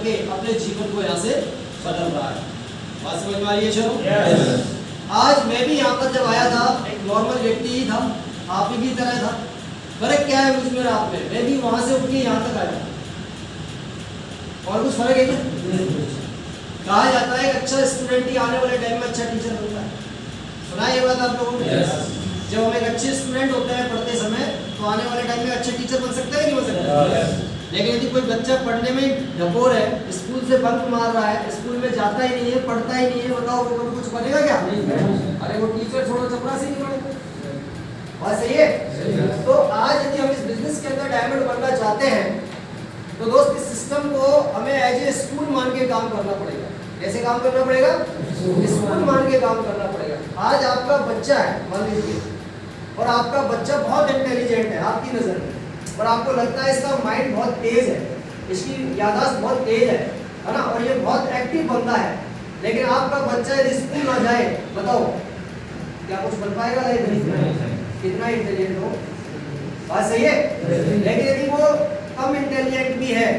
करके अपने जीवन को यहाँ से बदल रहा है। बात समझ में आ रही है चलो? आज मैं भी यहाँ पर जब आया था एक नॉर्मल व्यक्ति ही था, आप ही की तरह था। फर्क क्या है मुझ में आप में? मैं भी वहां से उठ के यहाँ तक आया, और कुछ फर्क है क्या? कहा जाता है अच्छा स्टूडेंट ही आने वाले टाइम में अच्छा टीचर बनता है। सुना ये बात आप लोगों ने? जब हम एक अच्छे स्टूडेंट होते हैं पढ़ते समय, तो आने वाले टाइम में अच्छे टीचर बन सकते हैं, नहीं बन सकते? लेकिन यदि कोई बच्चा पढ़ने में ढकोर है, स्कूल से बंक मार रहा है, स्कूल में जाता ही नहीं है, पढ़ता ही नहीं है, बताओ वो कभी कुछ बनेगा क्या? अरे वो टीचर छोड़ो चपरासी नहीं बनेगा। बात सही है? तो आज यदि हम इस बिजनेस के अंदर डायमंड बनना चाहते हैं, तो दोस्त इस सिस्टम को हमें एज ए स्कूल मान के काम करना पड़ेगा। कैसे काम करना पड़ेगा? स्कूल मान के काम करना पड़ेगा। आज आपका बच्चा है मान लीजिए, और आपका बच्चा बहुत इंटेलिजेंट है आपकी नजर में, और आपको लगता है इसका माइंड बहुत तेज है, इसकी याददाश्त बहुत तेज है ना, और ये बहुत एक्टिव बंदा है। लेकिन आपका बच्चा यदि स्कूल ना जाए, बताओ क्या कुछ बन पाएगा लाइफ में? कितना इंटेलिजेंट हो, बात सही है? लेकिन यदि वो कम इंटेलिजेंट भी है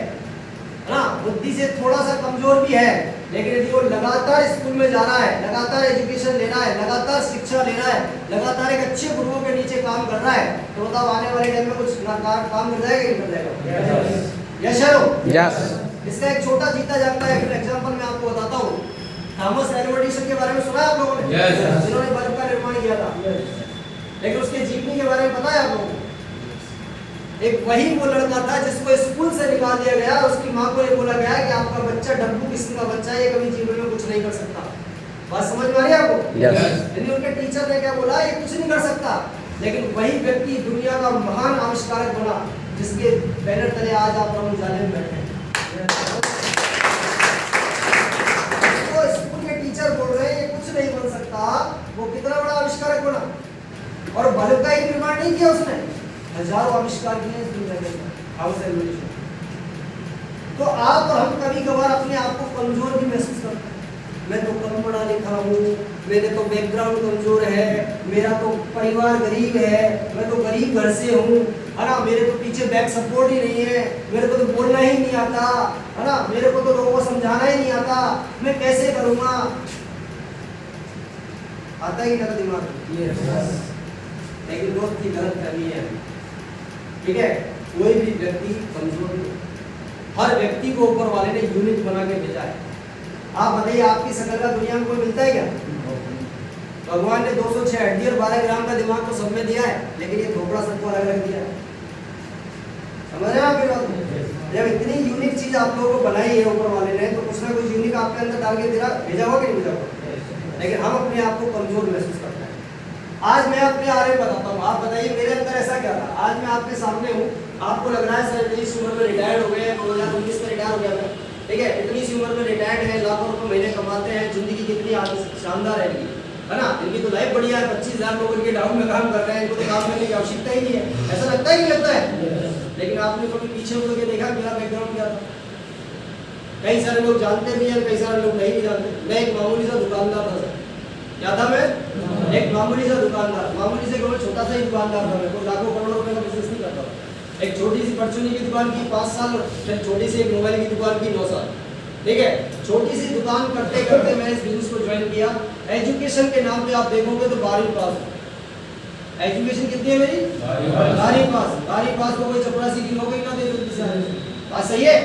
ना, बुद्धि से थोड़ा सा कमजोर भी है, लेकिन यदि वो लगातार स्कूल में जा रहा है, लगातार एजुकेशन ले रहा है, लगातार शिक्षा ले रहा है, लगातार एक अच्छे गुरुओं के नीचे काम कर रहा है, तो बताओ आने वाले टाइम में कुछ काम कर जाएगा नहीं कर जाएगा? Yes yes. इसका एक छोटा जीता जागता है एग्जांपल मैं आपको बताता हूँ। थॉमस एल्वा एडिसन के बारे में सुना है आप लोगों ने? जिन्होंने बल्ब का निर्माण किया था। लेकिन उसके जीवनी के बारे में पता है आप लोगों को? एक वही वो लड़का था जिसको स्कूल से निकाल दिया गया, उसकी माँ को ये बोला गया कि आपका बच्चा डब्बू किस्म का बच्चा है, ये कभी जीवन में कुछ नहीं कर सकता। बात समझ में आ रही है आपको? यानी उनके टीचर ने क्या बोला, ये कुछ नहीं कर सकता। लेकिन वही व्यक्ति दुनिया का महान आविष्कारक बना, जिसके बैनर तले आज आप लोग जाने में बैठे हैं। तो स्कूल के टीचर बोल रहे हैं ये कुछ नहीं बन सकता, वो कितना बड़ा आविष्कारक बना। और बल्ब का ही निर्माण नहीं किया उसने, हजारों आविष्कार किए इस दुनिया के अंदर, थॉमस एल्वा एडिसन। तो आप और हम कभी कभार अपने आप को कमजोर भी महसूस करते हैं। मैं तो कम पढ़ा लिखा हूँ, मेरे तो बैकग्राउंड कमजोर है, मेरा तो परिवार गरीब है, मैं तो गरीब घर से हूँ, है ना, मेरे तो पीछे बैक सपोर्ट ही नहीं है, मेरे को तो बोलना ही नहीं आता, है ना, मेरे को तो लोगों को समझाना ही नहीं आता, मैं कैसे करूँगा? आता ही नहीं दिमाग। लेकिन दोस्त की गलत फहमी है, ठीक है? कोई भी व्यक्ति कमजोर नहीं, हर व्यक्ति को ऊपर वाले ने यूनिक बना के भेजा है। आप बताइए आपकी शकल का दुनिया में कोई मिलता है क्या? भगवान ने 206 हड्डी और 12 ग्राम का दिमाग तो सब में दिया है, लेकिन ये थोपड़ा सबको अलग अलग दिया है। समझ रहे हैं आप ये बात? जब इतनी यूनिक चीज आप लोगों को बनाई है ऊपर वाले ने, तो कुछ ना कुछ यूनिक आपके अंदर डाल के भेजा होगा कि नहीं भेजा होगा? लेकिन हम अपने आप को कमजोर महसूस करते हैं। आज मैं अपने बारे में बताता हूँ, आप बताइए मेरे अंदर ऐसा क्या था? आज मैं आपके सामने हूँ, आपको लग रहा है सर इतनी सी उम्र में रिटायर्ड हो गए, 2019 में रिटायर हो गया मैं, ठीक है? इतनी सी उम्र में रिटायर्ड है, लाखों रुपए महीने कमाते हैं, जिंदगी कितनी शानदार है इनकी, है ना, इनकी तो लाइफ बढ़िया है, 25,000 लोग इनके डाउन में काम कर रहे हैं, इनको तो काम करने की आवश्यकता ही नहीं है। ऐसा लगता है, नहीं लगता है? लेकिन आपने कभी पीछे मुड़ के देखा मेरा बैकग्राउंड क्या था? कई सारे लोग जानते भी हैं, कई सारे लोग नहीं भी जानते। मैं एक मामूली सा दुकानदार था सर। क्या था मैं? एक मामूली सा दुकानदार, मामूली से केवल छोटा सा ही दुकानदार था मैं, कोई लाखों करोड़ों रुपए का बिजनेस नहीं करता था। एक छोटी सी परचूनी की दुकान की 5 साल, फिर छोटी सी एक मोबाइल की दुकान की 9 साल, ठीक है? छोटी सी दुकान करते करते मैंने इस बिजनेस को ज्वाइन किया। एजुकेशन के नाम पे आप देखोगे तो 12वीं पास, एजुकेशन कितनी है मेरी? 12वीं पास। 12वीं पास को कोई चपरासी की नौकरी ना दे दो, बात सही है?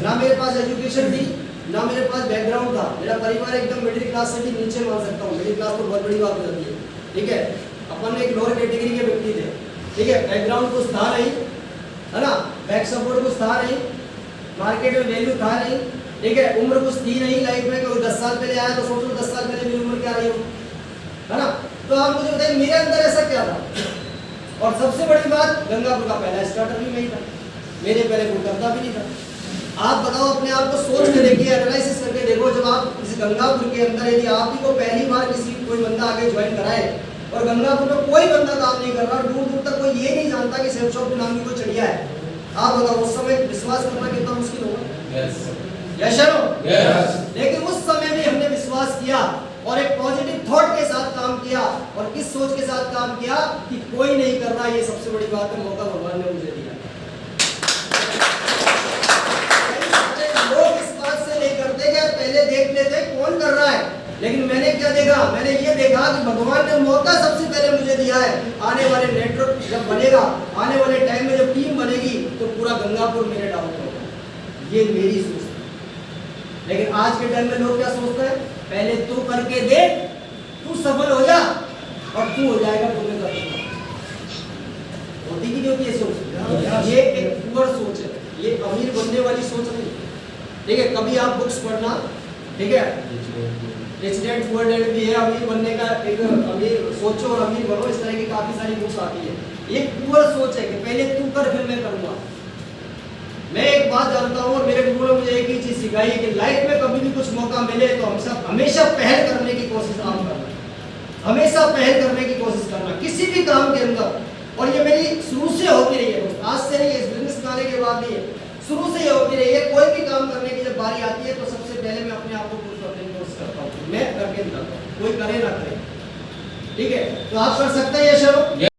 ना मेरे पास एजुकेशन थी, ना मेरे पास बैकग्राउंड था। मेरा परिवार एकदम मिडिल क्लास से भी नीचे मान सकता हूँ, मिडिल क्लास तो बहुत बड़ी बात हो जाती है, ठीक है? अपन एक लोअर कैटेगरी के व्यक्ति थे, ठीक है? बैकग्राउंड कुछ था नहीं, है ना, बैक सपोर्ट कुछ था नहीं, मार्केट में वैल्यू था नहीं, ठीक है? उम्र कुछ थी नहीं लाइफ में, कोई 10 साल पहले आया तो सोचो 10 साल पहले मेरी उम्र क्या रही हो, है ना? तो आप मुझे बताइए मेरे अंदर ऐसा क्या था? और सबसे बड़ी बात, गंगापुर का पहला स्टार्टर भी नहीं था, मेरे पहले कोई करता भी नहीं था। आप बताओ, अपने आप को सोच के देखिए, एनालिसिस करके देखो, जब आप इस गंगापुर के अंदर यदि आप ही को पहली बार किसी कोई बंदा आगे ज्वाइन कराए और गंगापुर में कोई बंदा काम नहीं कर रहा, दूर दूर तक कोई ये नहीं जानता कि सेल्फ शॉप नाम की कोई चिड़िया है, आप बताओ उस समय विश्वास करना कितना मुश्किल होगा? यस या नो? लेकिन उस समय भी हमने विश्वास किया और एक पॉजिटिव थॉट के साथ काम किया। और किस सोच के साथ काम किया कि कोई नहीं कर रहा, ये सबसे बड़ी बात है, मौका भगवान ने मुझे दिया। लोग और मेरे डाउट होगा। ये मेरी सोच है। लेकिन आज के टाइम में लोग क्या सोचते हैं, पहले तू करके देख, तू सफल हो जा और तू हो जाएगा तुम्हें कर दूंगा। होती की नहीं होती ये सोच? ये एक पुअर सोच है, ये अमीर बनने वाली सोच नहीं। ठीक है, कभी आप बुक्स पढ़ना, ठीक है, रिच डैड पुअर डैड भी है, अमीर बनने का एक, अमीर सोचो और अमीर बनो, इस तरह की काफी सारी बुक्स आती है। ये पुअर सोच है कि पहले तू कर फिर मैं करूंगा। मैं एक बात जानता हूँ और मेरे गुरु ने मुझे एक ही चीज सिखाई कि लाइफ में कभी भी कुछ मौका मिले तो हमेशा पहल करने की कोशिश आप करना, हमेशा पहल करने की कोशिश करना किसी भी काम के अंदर। और ये मेरी शुरू से होती रही है दोस्त, आज से नहीं है, इस बिजनेस में आने के बाद नहीं है, शुरू से ये होती रही है। कोई भी काम करने की जब बारी आती है तो सबसे पहले मैं अपने आप को खुश करने की कोशिश करता हूँ, मैं करके दिखाता हूँ, कोई करे ना करे। ठीक है, तो आप कर सकते हैं ये शुरू।